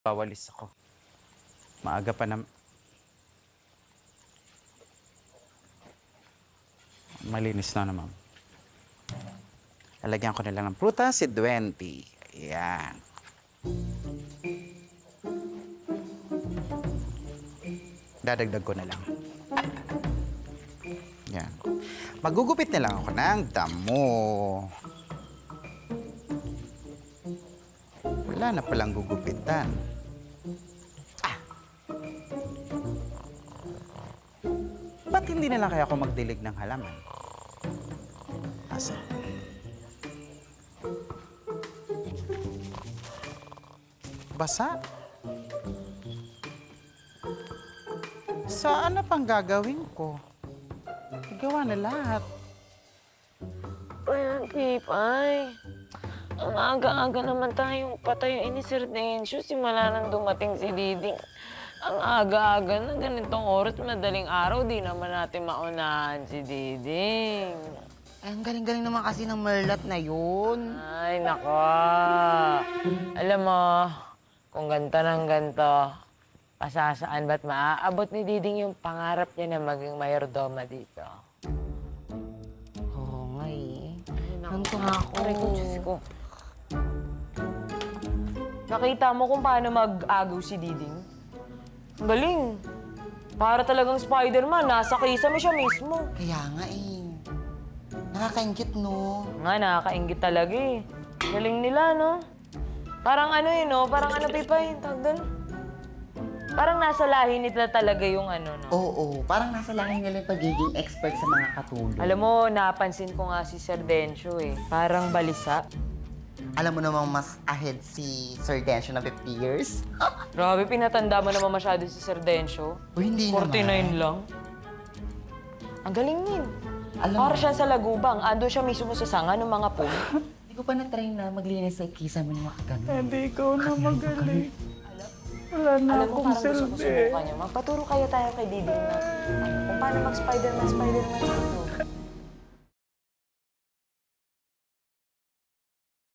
Wawalis ako. Maaga pa na... Malinis na naman. Lalagyan ko na lang ng prutas, si 20. Ayan. Dadagdag ko na lang. Ayan. Magugupit na lang ako ng damo. Wala na palang gugupitan. Ba't hindi na lang kaya ako magdilig ng halaman? Asa? Basa? Saan na pang gagawin ko? Igawa na lahat. Ayan, Pipay. Ang aga-aga naman tayong patayuin ni Sir Dencio. Simula nang dumating si Diding. Ang aga-aga na ganitong oras, madaling araw, di naman natin maunahan si Diding. Ay, ang galing-galing naman kasi ng merlat na yun. Ay, nako. Alam mo, kung ganito ng ganito, pasasaan ba't maaabot ni Diding yung pangarap niya na maging mayordoma dito? Oo nga eh. Ay, naku. Ganito nga ako. Aray ko, Diyos ko. Nakita mo kung paano mag-agaw si Diding? Ang galing. Para talagang Spider-Man, nasa kisame siya mismo. Kaya nga eh. Nakakaingit, no? Nga, nakakaingit talaga eh. Galing nila, no? Parang ano eh, no? Parang ano, Pipay? Tawag doon? Parang nasa lahi nila talaga yung ano, no? Oo, parang nasa lahi nila yung pagiging expert sa mga katulong. Alam mo, napansin ko nga si Sir Dencio eh. Parang balisa. Alam mo namang mas ahead si Sir Dencio na 50 years. Grabe, pinatanda mo naman masyado si Sir Dencio. Uy, hindi 49 naman. lang. Ang galing din. Alam Para mo, siya sa lagubang. Andun siya mismo sa sanga ng mga pool. hindi ko pa na-try na maglinis sa kisame ng mga ganun. Hindi ikaw na magaling. Wala na Alam mo, akong parang gusto ko silbi. subukan niya. Magpaturo kaya tayo kay Diding na kung paano mag-Spider-Man dito.